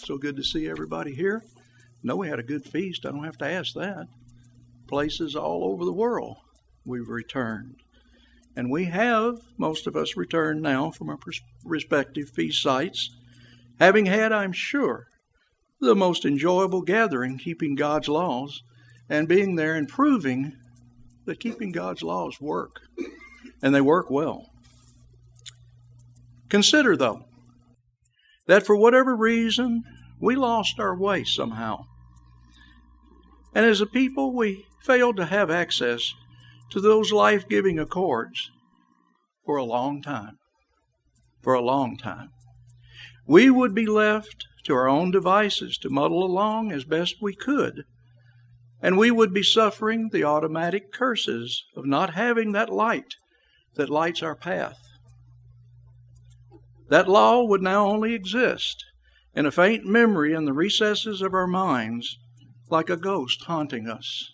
So good to see everybody here. No, we had a good feast. I don't have to ask that. Places all over the world we've returned. And we have, most of us, returned now from our respective feast sites, having had, I'm sure, the most enjoyable gathering keeping God's laws and being there and proving that keeping God's laws work. And they work well. Consider, though, that for whatever reason, we lost our way somehow. And as a people, we failed to have access to those life-giving accords for a long time. For a long time. We would be left to our own devices to muddle along as best we could. And we would be suffering the automatic curses of not having that light that lights our path. That law would now only exist in a faint memory in the recesses of our minds, like a ghost haunting us.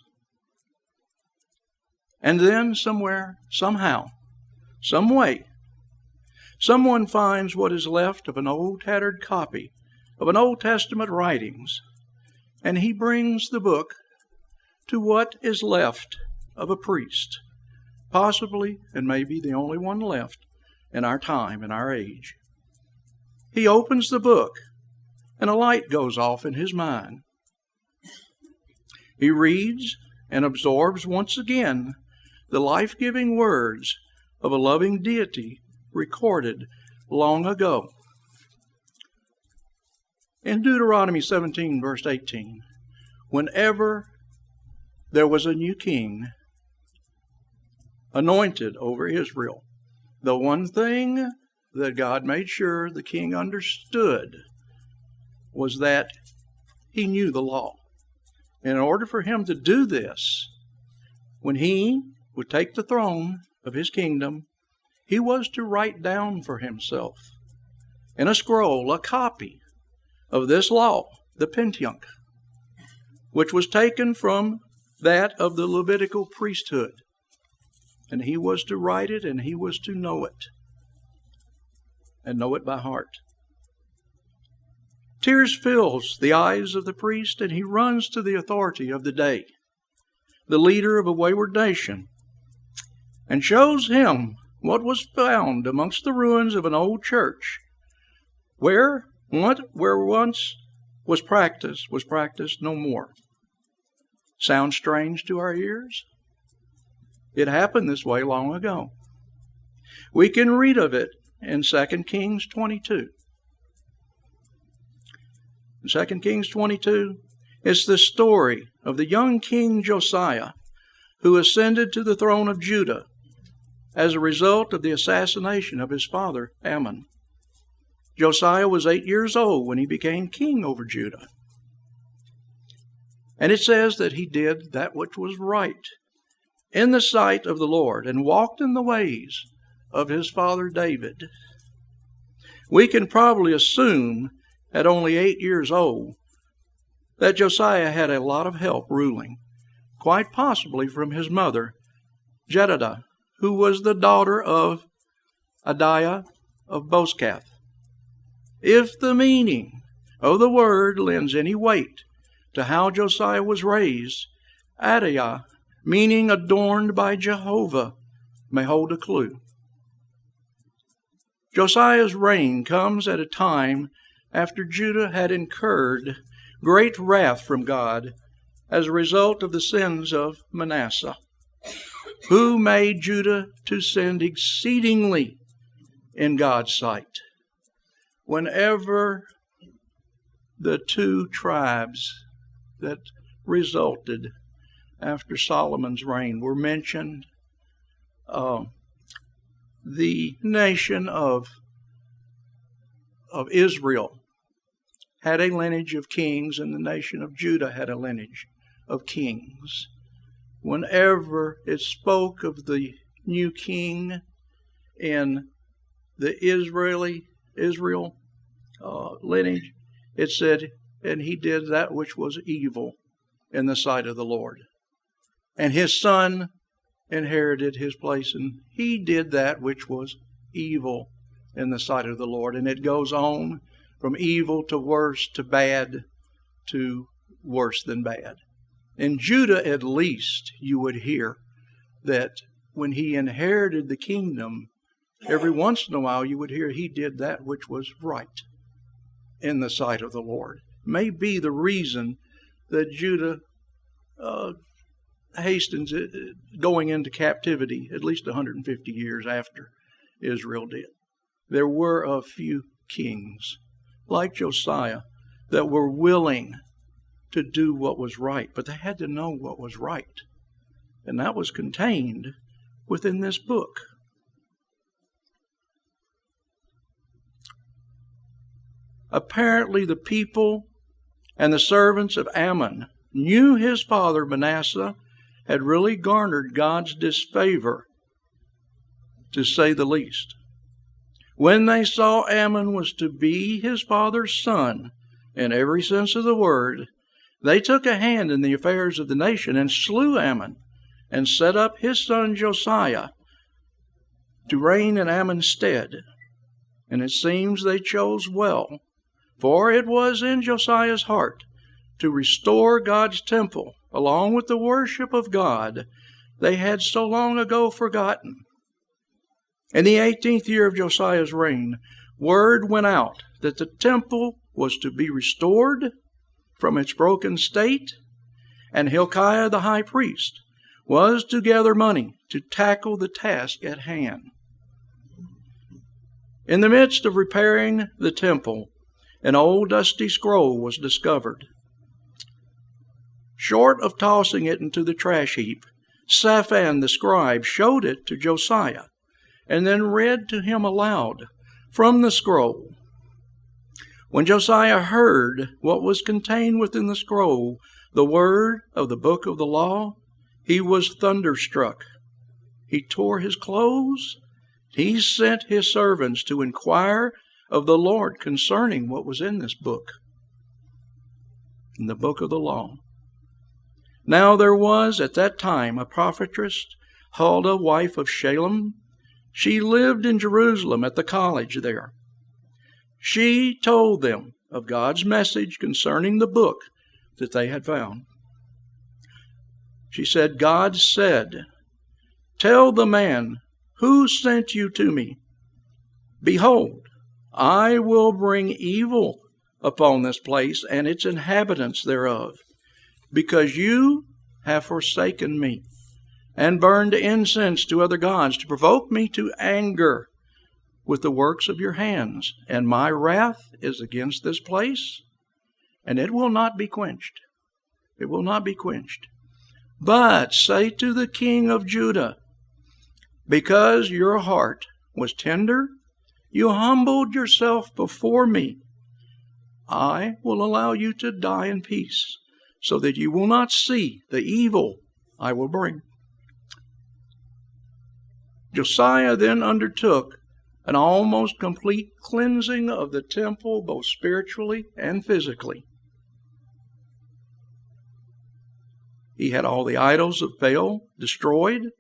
And then somewhere, somehow, some way, someone finds what is left of an old tattered copy of an Old Testament writings, and he brings the book to what is left of a priest, possibly and maybe the only one left in our time, in our age. He opens the book, and a light goes off in his mind. He reads and absorbs once again the life-giving words of a loving deity recorded long ago. In Deuteronomy 17, verse 18, whenever there was a new king anointed over Israel, the one thing that God made sure the king understood was that he knew the law. And in order for him to do this, when he would take the throne of his kingdom, he was to write down for himself in a scroll a copy of this law, the Pentateuch, which was taken from that of the Levitical priesthood. And he was to write it and he was to know it. And know it by heart. Tears fills the eyes of the priest, and he runs to the authority of the day, the leader of a wayward nation, and shows him what was found amongst the ruins of an old church, where once was practiced no more. Sounds strange to our ears? It happened this way long ago. We can read of it in 2 Kings 22. In 2 Kings 22, it's the story of the young king Josiah, who ascended to the throne of Judah as a result of the assassination of his father, Ammon. Josiah was 8 years old when he became king over Judah. And it says that he did that which was right in the sight of the Lord and walked in the ways of his father David. We can probably assume at only 8 years old that Josiah had a lot of help ruling, quite possibly from his mother, Jedidah, who was the daughter of Adiah of Boskath. If the meaning of the word lends any weight to how Josiah was raised, Adiah, meaning adorned by Jehovah, may hold a clue. Josiah's reign comes at a time after Judah had incurred great wrath from God as a result of the sins of Manasseh, who made Judah to sin exceedingly in God's sight. Whenever the two tribes that resulted after Solomon's reign were mentioned, the nation of Israel had a lineage of kings, and the nation of Judah had a lineage of kings. Whenever it spoke of the new king in the Israel lineage, it said, and he did that which was evil in the sight of the Lord. And his son inherited his place, and he did that which was evil in the sight of the Lord. And it goes on from evil to worse to bad to worse than bad. In Judah, at least, you would hear that when he inherited the kingdom, every once in a while you would hear he did that which was right in the sight of the Lord. May be the reason that Judah hastens going into captivity at least 150 years after Israel did. There were a few kings like Josiah that were willing to do what was right, but they had to know what was right. And that was contained within this book. Apparently the people and the servants of Ammon knew his father Manasseh had really garnered God's disfavor, to say the least. When they saw Ammon was to be his father's son, in every sense of the word, they took a hand in the affairs of the nation and slew Ammon, and set up his son Josiah to reign in Ammon's stead. And it seems they chose well, for it was in Josiah's heart to restore God's temple, along with the worship of God they had so long ago forgotten. In the 18th year of Josiah's reign, word went out that the temple was to be restored from its broken state, and Hilkiah the high priest was to gather money to tackle the task at hand. In the midst of repairing the temple, an old dusty scroll was discovered. Short of tossing it into the trash heap, Shaphan the scribe showed it to Josiah, and then read to him aloud from the scroll. When Josiah heard what was contained within the scroll, the word of the book of the law, he was thunderstruck. He tore his clothes. He sent his servants to inquire of the Lord concerning what was in this book, in the book of the law. Now there was at that time a prophetess, Huldah, wife of Shalem. She lived in Jerusalem at the college there. She told them of God's message concerning the book that they had found. She said, God said, tell the man who sent you to me, behold, I will bring evil upon this place and its inhabitants thereof, because you have forsaken me and burned incense to other gods to provoke me to anger with the works of your hands. And my wrath is against this place, and it will not be quenched. It will not be quenched. But say to the king of Judah, because your heart was tender, you humbled yourself before me, I will allow you to die in peace, so that you will not see the evil I will bring. Josiah then undertook an almost complete cleansing of the temple, both spiritually and physically. He had all the idols of Baal destroyed.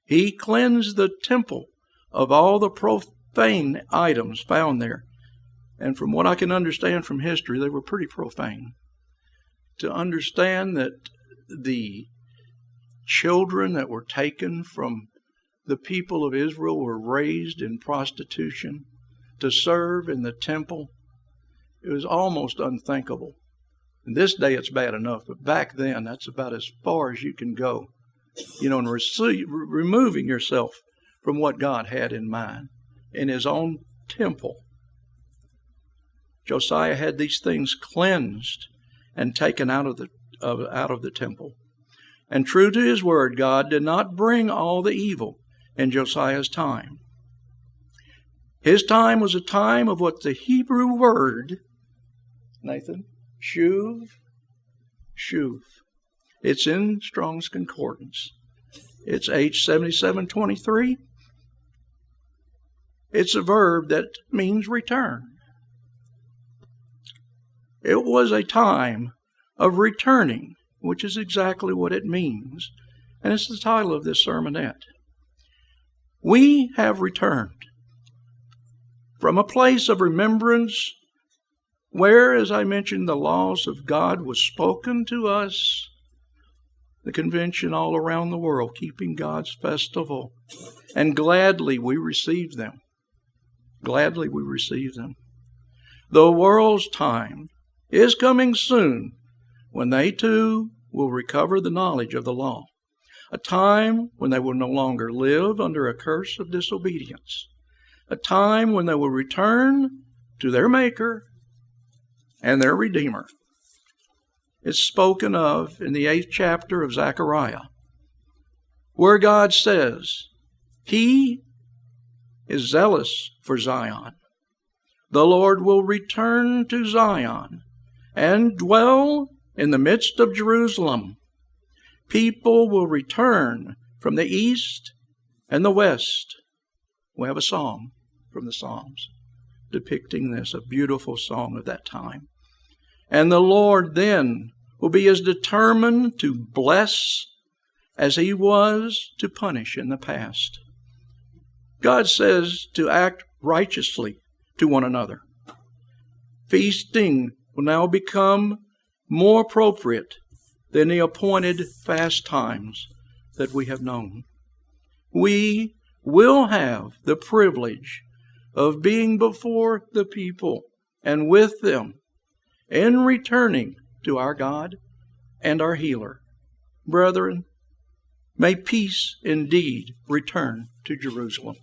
He cleansed the temple of all the profane items found there. And from what I can understand from history, they were pretty profane. To understand that the children that were taken from the people of Israel were raised in prostitution to serve in the temple, it was almost unthinkable. In this day it's bad enough, but back then that's about as far as you can go, in removing yourself from what God had in mind in his own temple. Josiah had these things cleansed and taken out of the temple. And true to his word, God did not bring all the evil in Josiah's time. His time was a time of what the Hebrew word, Nathan, shuv. It's in Strong's Concordance. It's H7723. It's a verb that means return. It was a time of returning, which is exactly what it means. And it's the title of this sermonette. We have returned from a place of remembrance where, as I mentioned, the laws of God was spoken to us. The convention all around the world, keeping God's festival. And gladly we receive them. Gladly we receive them. The world's time is coming soon when they too will recover the knowledge of the law. A time when they will no longer live under a curse of disobedience. A time when they will return to their Maker and their Redeemer. It's spoken of in the 8th chapter of Zechariah, where God says, He is zealous for Zion. The Lord will return to Zion and dwell in the midst of Jerusalem. People will return from the east and the west. We have a song from the Psalms depicting this, a beautiful song of that time. And the Lord then will be as determined to bless as He was to punish in the past. God says to act righteously to one another. Feasting will now become more appropriate than the appointed fast times that we have known. We will have the privilege of being before the people and with them in returning to our God and our Healer. Brethren, may peace indeed return to Jerusalem.